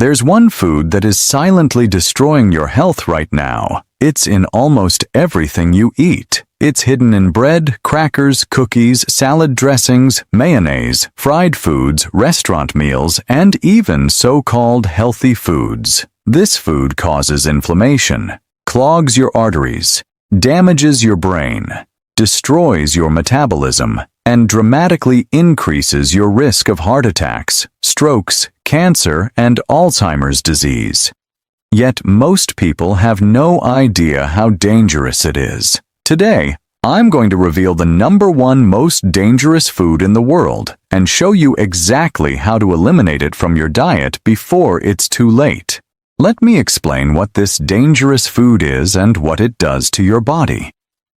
There's one food that is silently destroying your health right now. It's in almost everything you eat. It's hidden in bread, crackers, cookies, salad dressings, mayonnaise, fried foods, restaurant meals, and even so-called healthy foods. This food causes inflammation, clogs your arteries, damages your brain, destroys your metabolism, and dramatically increases your risk of heart attacks, strokes, cancer, and Alzheimer's disease. Yet most people have no idea how dangerous it is. Today, I'm going to reveal the #1 most dangerous food in the world and show you exactly how to eliminate it from your diet before it's too late. Let me explain what this dangerous food is and what it does to your body.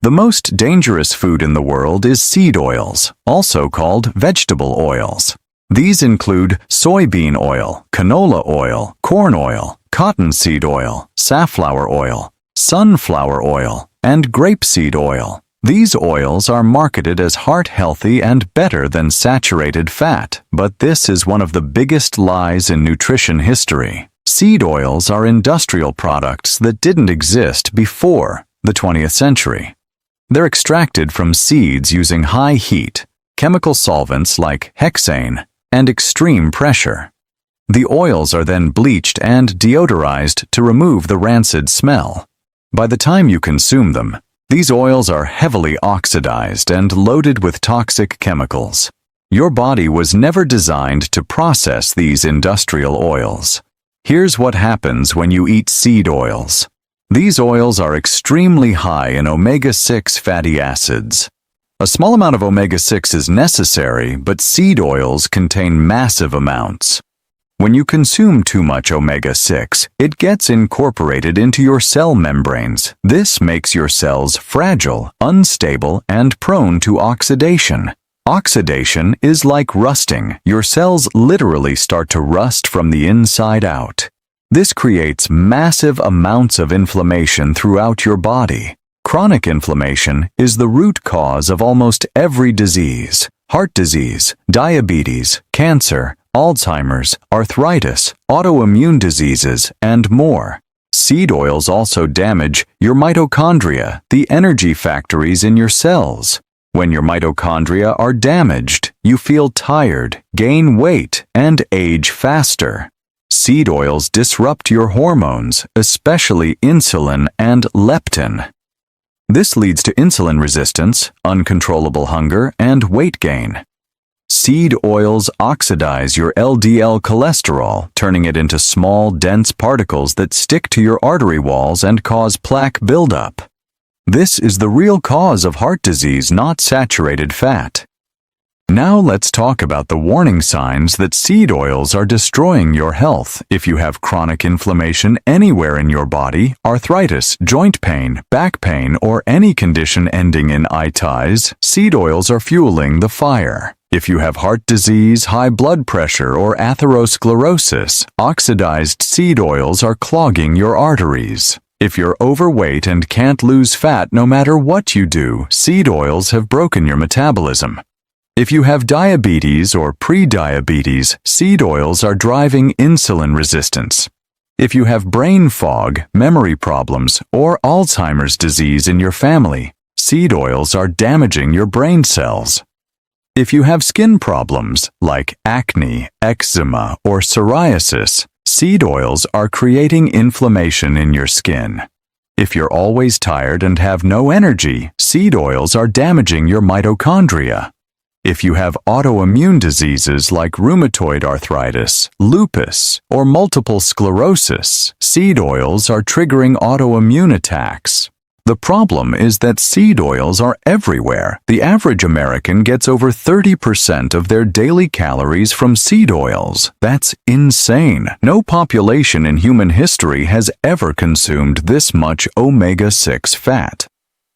The most dangerous food in the world is seed oils, also called vegetable oils. These include soybean oil, canola oil, corn oil, cottonseed oil, safflower oil, sunflower oil, and grapeseed oil. These oils are marketed as heart-healthy and better than saturated fat, but this is one of the biggest lies in nutrition history. Seed oils are industrial products that didn't exist before the 20th century. They're extracted from seeds using high heat, chemical solvents like hexane, and extreme pressure. The oils are then bleached and deodorized to remove the rancid smell. By the time you consume them, these oils are heavily oxidized and loaded with toxic chemicals. Your body was never designed to process these industrial oils. Here's what happens when you eat seed oils. These oils are extremely high in omega-6 fatty acids. A small amount of omega-6 is necessary, but seed oils contain massive amounts. When you consume too much omega-6, it gets incorporated into your cell membranes. This makes your cells fragile, unstable, and prone to oxidation. Oxidation is like rusting. Your cells literally start to rust from the inside out. This creates massive amounts of inflammation throughout your body. Chronic inflammation is the root cause of almost every disease: heart disease, diabetes, cancer, Alzheimer's, arthritis, autoimmune diseases, and more. Seed oils also damage your mitochondria, the energy factories in your cells. When your mitochondria are damaged, you feel tired, gain weight, and age faster. Seed oils disrupt your hormones, especially insulin and leptin. This leads to insulin resistance, uncontrollable hunger, and weight gain. Seed oils oxidize your LDL cholesterol, turning it into small, dense particles that stick to your artery walls and cause plaque buildup. This is the real cause of heart disease, not saturated fat. Now let's talk about the warning signs that seed oils are destroying your health. If you have chronic inflammation anywhere in your body, arthritis, joint pain, back pain, or any condition ending in itis, seed oils are fueling the fire. If you have heart disease, high blood pressure, or atherosclerosis, oxidized seed oils are clogging your arteries. If you're overweight and can't lose fat no matter what you do, seed oils have broken your metabolism. If you have diabetes or pre-diabetes, seed oils are driving insulin resistance. If you have brain fog, memory problems, or Alzheimer's disease in your family, seed oils are damaging your brain cells. If you have skin problems like acne, eczema, or psoriasis, seed oils are creating inflammation in your skin. If you're always tired and have no energy, seed oils are damaging your mitochondria. If you have autoimmune diseases like rheumatoid arthritis, lupus, or multiple sclerosis, seed oils are triggering autoimmune attacks. The problem is that seed oils are everywhere. The average American gets over 30% of their daily calories from seed oils. That's insane. No population in human history has ever consumed this much omega-6 fat.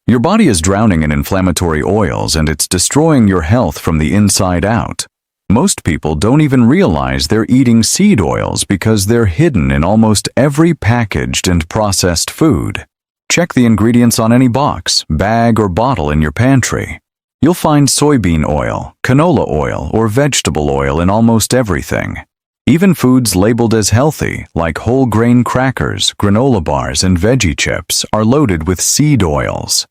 Your body is drowning in inflammatory oils and it's destroying your health from the inside out. Most people don't even realize they're eating seed oils because they're hidden in almost every packaged and processed food. Check the ingredients on any box, bag, or bottle in your pantry. You'll find soybean oil, canola oil, or vegetable oil in almost everything. Even foods labeled as healthy, like whole grain crackers, granola bars, and veggie chips, are loaded with seed oils.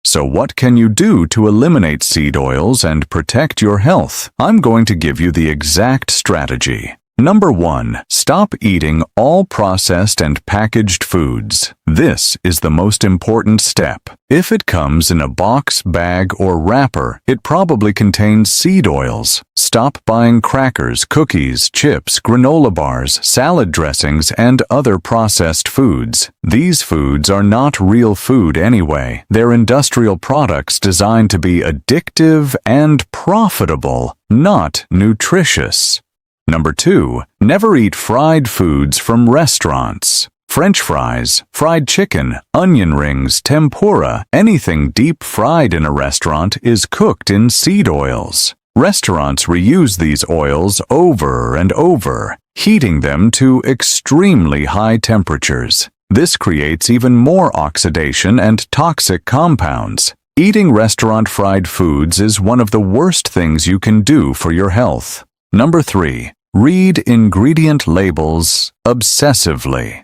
So what can you do to eliminate seed oils and protect your health? I'm going to give you the exact strategy. Number 1. Stop eating all processed and packaged foods. This is the most important step. If it comes in a box, bag, or wrapper, it probably contains seed oils. Stop buying crackers, cookies, chips, granola bars, salad dressings, and other processed foods. These foods are not real food anyway. They're industrial products designed to be addictive and profitable, not nutritious. Number 2. Never eat fried foods from restaurants. French fries, fried chicken, onion rings, tempura, anything deep fried in a restaurant is cooked in seed oils. Restaurants reuse these oils over and over, heating them to extremely high temperatures. This creates even more oxidation and toxic compounds. Eating restaurant fried foods is one of the worst things you can do for your health. Number 3. Read ingredient labels obsessively.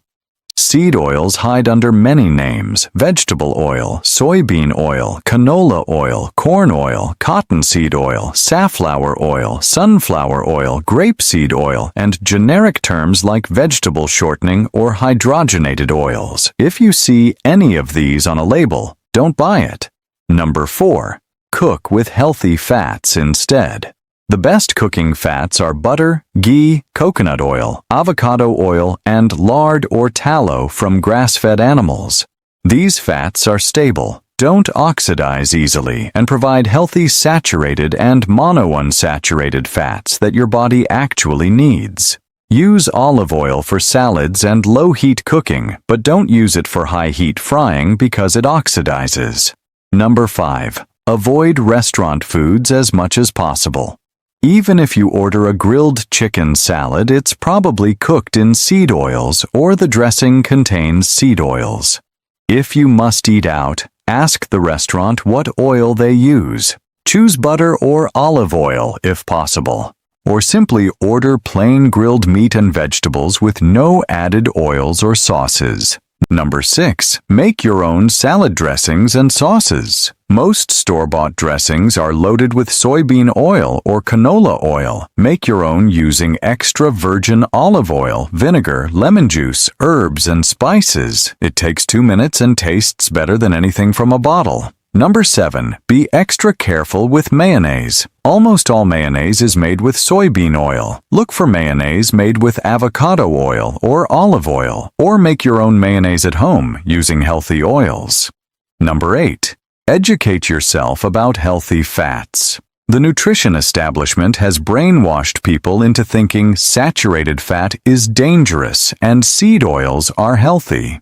Seed oils hide under many names: vegetable oil, soybean oil, canola oil, corn oil, cottonseed oil, safflower oil, sunflower oil, grapeseed oil, and generic terms like vegetable shortening or hydrogenated oils. If you see any of these on a label, don't buy it. Number 4. Cook with healthy fats instead. The best cooking fats are butter, ghee, coconut oil, avocado oil, and lard or tallow from grass-fed animals. These fats are stable, don't oxidize easily, and provide healthy saturated and monounsaturated fats that your body actually needs. Use olive oil for salads and low-heat cooking, but don't use it for high-heat frying because it oxidizes. Number 5. Avoid restaurant foods as much as possible. Even if you order a grilled chicken salad, it's probably cooked in seed oils or the dressing contains seed oils. If you must eat out, ask the restaurant what oil they use. Choose butter or olive oil if possible, or simply order plain grilled meat and vegetables with no added oils or sauces. Number 6. Make your own salad dressings and sauces. Most store-bought dressings are loaded with soybean oil or canola oil. Make your own using extra virgin olive oil, vinegar, lemon juice, herbs, and spices. It takes 2 minutes and tastes better than anything from a bottle. Number 7. Be extra careful with mayonnaise. Almost all mayonnaise is made with soybean oil. Look for mayonnaise made with avocado oil or olive oil, or make your own mayonnaise at home using healthy oils. Number 8. Educate yourself about healthy fats. The nutrition establishment has brainwashed people into thinking saturated fat is dangerous and seed oils are healthy.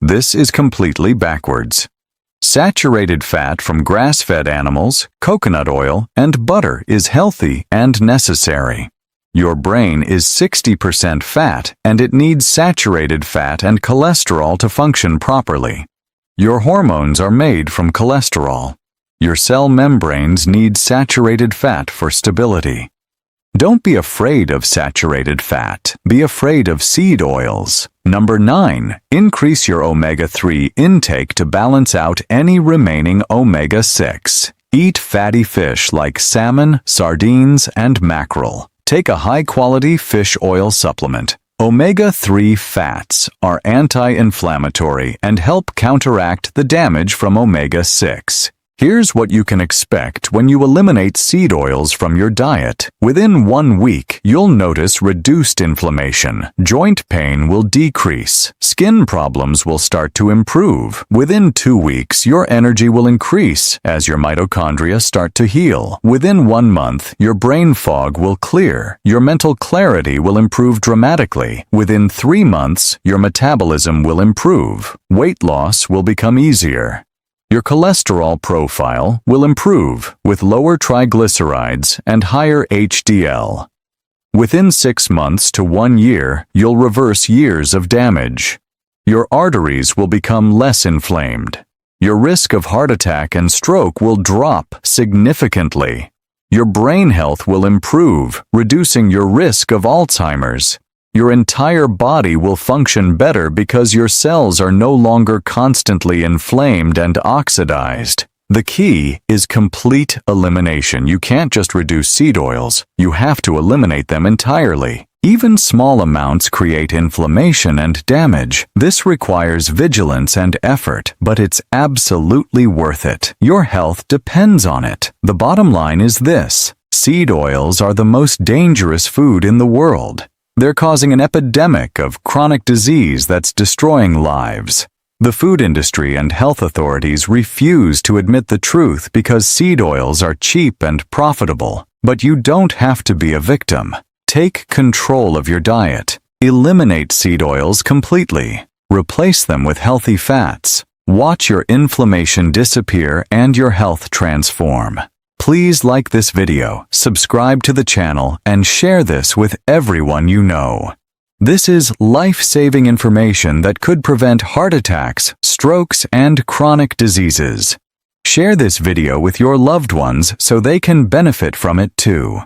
This is completely backwards. Saturated fat from grass-fed animals, coconut oil, and butter is healthy and necessary. Your brain is 60% fat, and it needs saturated fat and cholesterol to function properly. Your hormones are made from cholesterol. Your cell membranes need saturated fat for stability. Don't be afraid of saturated fat. Be afraid of seed oils. Number 9. Increase your omega-3 intake to balance out any remaining omega-6. Eat fatty fish like salmon, sardines, and mackerel. Take a high-quality fish oil supplement. Omega-3 fats are anti-inflammatory and help counteract the damage from omega-6. Here's what you can expect when you eliminate seed oils from your diet. Within 1 week, you'll notice reduced inflammation. Joint pain will decrease. Skin problems will start to improve. Within 2 weeks, your energy will increase as your mitochondria start to heal. Within 1 month, your brain fog will clear. Your mental clarity will improve dramatically. Within 3 months, your metabolism will improve. Weight loss will become easier. Your cholesterol profile will improve with lower triglycerides and higher HDL. Within 6 months to 1 year, you'll reverse years of damage. Your arteries will become less inflamed. Your risk of heart attack and stroke will drop significantly. Your brain health will improve, reducing your risk of Alzheimer's. Your entire body will function better because your cells are no longer constantly inflamed and oxidized. The key is complete elimination. You can't just reduce seed oils. You have to eliminate them entirely. Even small amounts create inflammation and damage. This requires vigilance and effort, but it's absolutely worth it. Your health depends on it. The bottom line is this: seed oils are the most dangerous food in the world. They're causing an epidemic of chronic disease that's destroying lives. The food industry and health authorities refuse to admit the truth because seed oils are cheap and profitable. But you don't have to be a victim. Take control of your diet. Eliminate seed oils completely. Replace them with healthy fats. Watch your inflammation disappear and your health transform. Please like this video, subscribe to the channel, and share this with everyone you know. This is life-saving information that could prevent heart attacks, strokes, and chronic diseases. Share this video with your loved ones so they can benefit from it too.